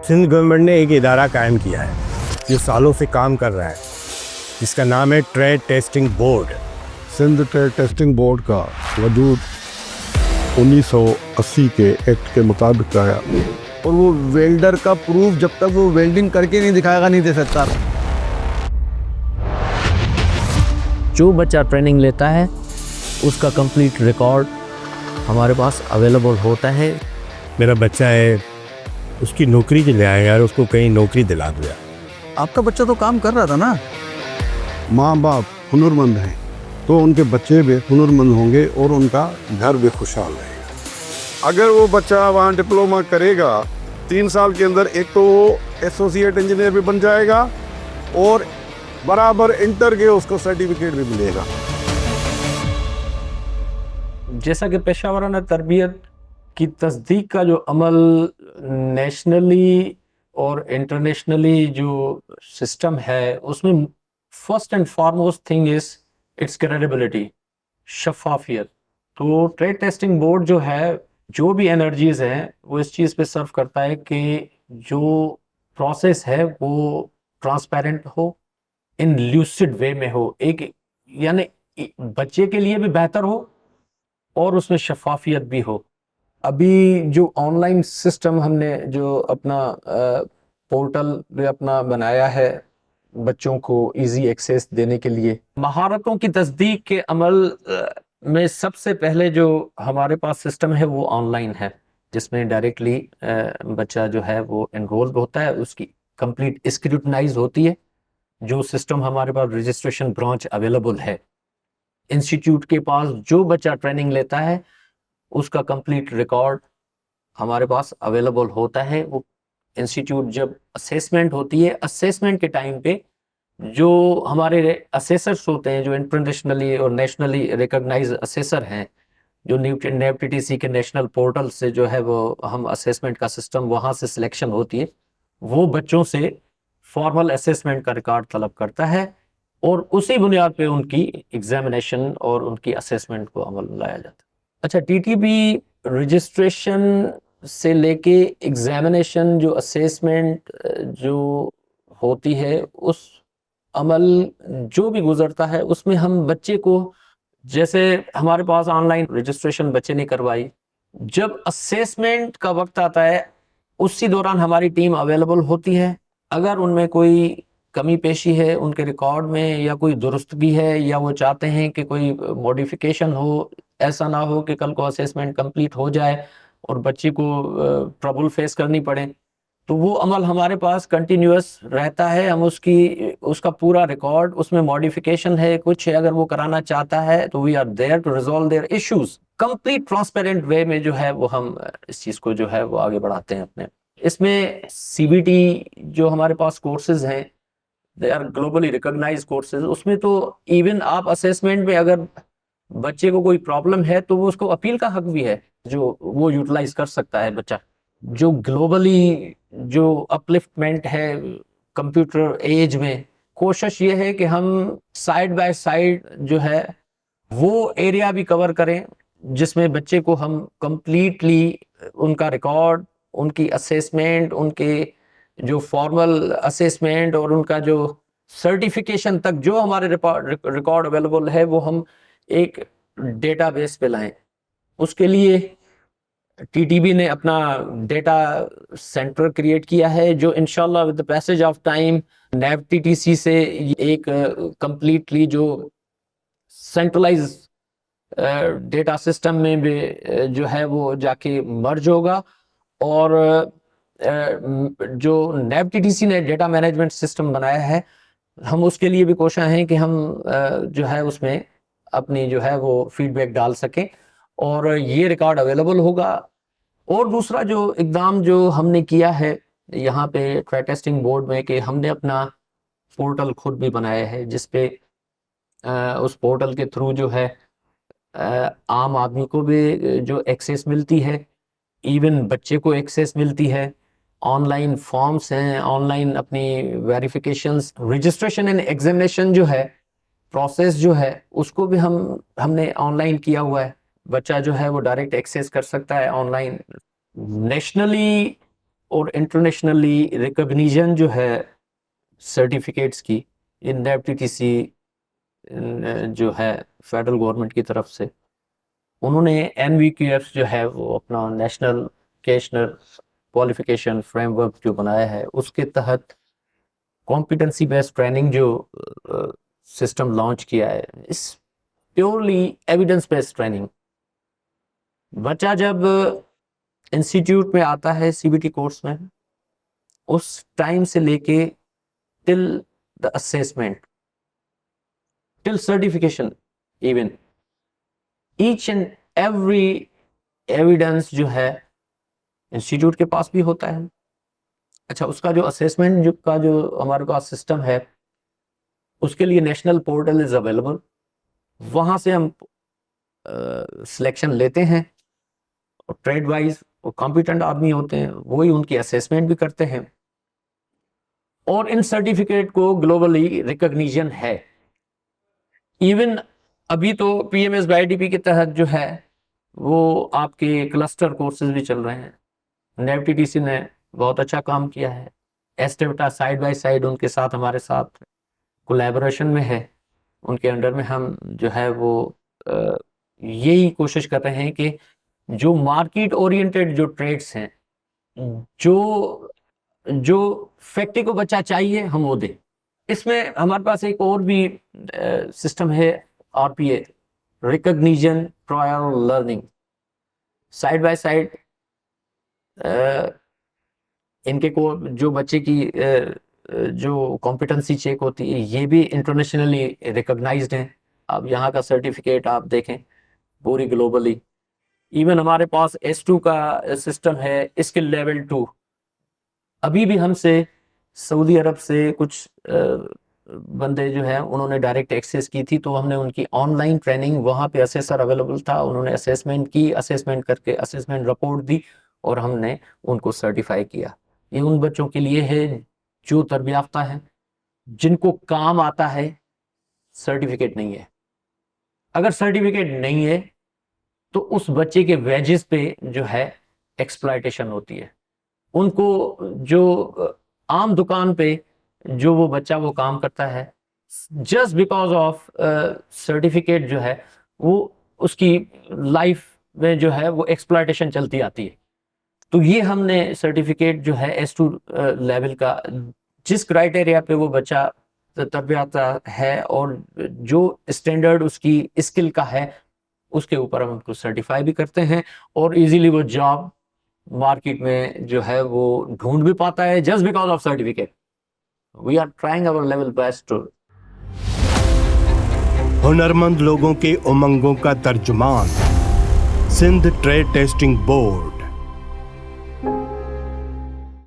Sindh government ने एक इदारा कायम किया है जो सालों से काम कर रहा है, जिसका नाम है trade testing board. Sindh trade testing board का वजूद 1980 के एक्ट के मुताबिक आया। और वो वेल्डर का प्रूफ जब तक वो वेल्डिंग करके नहीं दिखाएगा नहीं दे सकता। जो बच्चा ट्रेनिंग लेता है उसका कंप्लीट रिकॉर्ड हमारे पास अवेलेबल होता है। मेरा बच्चा है, उसकी नौकरी के लिए आया यार, उसको कहीं नौकरी दिला दो यार। आपका बच्चा तो काम कर रहा था ना। माँ बाप हुनरमंद हैं तो उनके बच्चे भी हुनरमंद होंगे और उनका घर भी खुशहाल रहेगा। अगर वो बच्चा वहाँ डिप्लोमा करेगा 3 साल के अंदर, एक तो वो एसोसिएट इंजीनियर भी बन जाएगा और बराबर इंटर के उसको सर्टिफिकेट भी मिलेगा। जैसा कि पेशा वाराना तरबियत की तस्दीक का जो अमल नेशनली और इंटरनेशनली जो सिस्टम है, उसमें first and foremost thing is its credibility, शफाफियत। तो ट्रेड टेस्टिंग बोर्ड जो है, जो भी एनर्जीज हैं, वो इस चीज़ पे सर्व करता है कि जो प्रोसेस है वो ट्रांसपेरेंट हो, इन ल्यूसिड वे में हो, एक यानी बच्चे के लिए भी बेहतर हो और उसमें शफाफियत भी हो। अभी जो ऑनलाइन सिस्टम हमने जो अपना पोर्टल अपना बनाया है बच्चों को इजी एक्सेस देने के लिए, महारतों की तस्दीक के अमल में सबसे पहले जो हमारे पास सिस्टम है वो ऑनलाइन है, जिसमें डायरेक्टली बच्चा जो है वो एनरोल होता है, उसकी कंप्लीट स्क्रूटनाइज होती है। जो सिस्टम हमारे पास रजिस्ट्रेशन ब्रांच अवेलेबल है, इंस्टीट्यूट के पास जो बच्चा ट्रेनिंग लेता है उसका कंप्लीट रिकॉर्ड हमारे पास अवेलेबल होता है। वो इंस्टीट्यूट जब असेसमेंट होती है, असेसमेंट के टाइम पे जो हमारे असेसर्स होते हैं, जो इंटरनेशनली और नेशनली रिकॉग्नाइज असेसर हैं, जो NAFTTC के नेशनल पोर्टल से जो है वो हम असेसमेंट का सिस्टम वहाँ से सिलेक्शन होती है, वो बच्चों से फॉर्मल असेसमेंट का रिकॉर्ड तलब करता है और उसी बुनियाद पे उनकी एग्जामिनेशन और उनकी असेसमेंट को अमल में लाया जाता है। अच्छा, TTB रजिस्ट्रेशन से लेके एग्जामिनेशन जो असेसमेंट जो होती है, उस अमल जो भी गुजरता है उसमें हम बच्चे को, जैसे हमारे पास ऑनलाइन रजिस्ट्रेशन बच्चे ने करवाई, जब असेसमेंट का वक्त आता है उसी दौरान हमारी टीम अवेलेबल होती है। अगर उनमें कोई कमी पेशी है उनके रिकॉर्ड में या कोई दुरुस्तगी है या वो चाहते हैं कि कोई मॉडिफिकेशन हो, ऐसा ना हो कि कल को असेसमेंट कंप्लीट हो जाए और बच्चे को ट्रबल फेस करनी पड़े, तो वो अमल हमारे पास कंटिन्यूअस रहता है। हम उसका पूरा रिकॉर्ड, उसमें मॉडिफिकेशन है कुछ है, अगर वो कराना चाहता है तो we are there to resolve their issues. Complete transparent way में जो है वो हम इस चीज़ को जो है वो आगे बढ़ाते हैं अपने। इसमें CBT जो हमारे पास कोर्सेज हैं, they are globally recognise courses. उसमें तो इवन आप असेसमेंट में अगर बच्चे को कोई प्रॉब्लम है तो वो उसको अपील का हक भी है, जो वो यूटिलाइज कर सकता है बच्चा। जो ग्लोबली जो अपलिफ्टमेंट है कंप्यूटर एज में, कोशिश ये है कि हम साइड बाय साइड जो है वो एरिया भी कवर करें जिसमें बच्चे को हम कंप्लीटली उनका रिकॉर्ड, उनकी असेसमेंट, उनके जो फॉर्मल असेसमेंट और उनका जो सर्टिफिकेशन तक जो हमारे रिकॉर्ड अवेलेबल है वो हम एक डेटाबेस पे लाएं। उसके लिए TTB ने अपना डेटा सेंटर क्रिएट किया है, जो इंशाल्लाह with the passage of time NAFTTC से एक कंप्लीटली जो सेंट्रलाइज डेटा सिस्टम में भी जो है वो जाके मर्ज होगा। और जो NAFTTC ने डेटा मैनेजमेंट सिस्टम बनाया है, हम उसके लिए भी कोशिश हैं कि हम जो है उसमें अपनी जो है वो फीडबैक डाल सकें और ये रिकॉर्ड अवेलेबल होगा। और दूसरा जो इकदाम जो हमने किया है यहाँ पे ट्रेड टेस्टिंग बोर्ड में, कि हमने अपना पोर्टल खुद भी बनाया है, जिसपे उस पोर्टल के थ्रू जो है आम आदमी को भी जो एक्सेस मिलती है, इवन बच्चे को एक्सेस मिलती है। ऑनलाइन फॉर्म्स हैं, ऑनलाइन अपनी वेरिफिकेशंस, रजिस्ट्रेशन एंड एग्जामिनेशन जो है प्रोसेस जो है उसको भी हमने ऑनलाइन किया हुआ है। बच्चा जो है वो डायरेक्ट एक्सेस कर सकता है ऑनलाइन। नेशनली और इंटरनेशनली रिकॉग्निशन जो है सर्टिफिकेट्स की, इन एफटीटीसी जो है फेडरल गवर्नमेंट की तरफ से, उन्होंने NVQF जो है वो अपना नेशनल वोकेशनल क्वालिफिकेशन फ्रेमवर्क जो बनाया है, उसके तहत कॉम्पिटेंसी बेस्ड ट्रेनिंग जो सिस्टम लॉन्च किया है। इस प्योरली एविडेंस बेस्ड ट्रेनिंग। बच्चा जब इंस्टीट्यूट में आता है CBT कोर्स में, उस टाइम से लेके till the assessment, till certification, even each and every evidence जो है इंस्टीट्यूट के पास भी होता है। अच्छा, उसका जो असेसमेंट का जो हमारे पास सिस्टम है, उसके लिए नेशनल पोर्टल इज अवेलेबल। वहाँ से हम सिलेक्शन लेते हैं, और ट्रेड वाइज वो कॉम्पिटेंट आदमी होते हैं, वही उनकी असेसमेंट भी करते हैं, और इन सर्टिफिकेट को ग्लोबली रिकॉग्निशन है। इवन अभी तो PMS by IDP के तहत जो है वो आपके क्लस्टर कोर्सेज भी चल रहे हैं। NAFTTC ने बहुत अच्छा काम किया है। एस्टेविटा साइड बाय साइड उनके साथ, हमारे साथ कोलैबोरेशन में है। उनके अंडर में हम जो है वो यही कोशिश कर रहे हैं कि जो मार्केट ओरिएंटेड जो ट्रेड्स हैं, जो फैक्ट्री को बच्चा चाहिए हम वो दें। इसमें हमारे पास एक और भी सिस्टम है, RPA, recognition prior learning. Side by side इनके को जो बच्चे की जो कॉम्पिटेंसी चेक होती है, ये भी इंटरनेशनली रिकॉग्नाइज्ड है। अब यहाँ का सर्टिफिकेट आप देखें पूरी ग्लोबली। इवन हमारे पास S2 का सिस्टम है, स्किल लेवल 2। अभी भी हमसे सऊदी अरब से कुछ बंदे जो हैं उन्होंने डायरेक्ट एक्सेस की थी, तो हमने उनकी ऑनलाइन ट्रेनिंग, वहाँ पे असेसर अवेलेबल था, उन्होंने असेसमेंट की, असेसमेंट करके असेसमेंट रिपोर्ट दी और हमने उनको सर्टिफाई किया। ये उन बच्चों के लिए है जो तरबियत याफ्ता है, जिनको काम आता है, सर्टिफिकेट नहीं है। अगर सर्टिफिकेट नहीं है तो उस बच्चे के वेजेस पे जो है एक्सप्लॉयटेशन होती है। उनको जो आम दुकान पे जो वो बच्चा वो काम करता है, जस्ट बिकॉज ऑफ सर्टिफिकेट जो है वो उसकी लाइफ में जो है वो एक्सप्लॉयटेशन चलती आती है। तो ये हमने सर्टिफिकेट जो है S2 लेवल का, जिस क्राइटेरिया पे वो बच्चा तरबियत है और जो स्टैंडर्ड उसकी स्किल का है, उसके ऊपर हम उनको सर्टिफाई भी करते हैं, और इजीली वो जॉब मार्केट में जो है वो ढूंढ भी पाता है just because of certificate. We are trying our level best to. हुनरमंद लोगों के उमंगों का तर्जुमान, सिंध ट्रेड टेस्टिंग बोर्ड।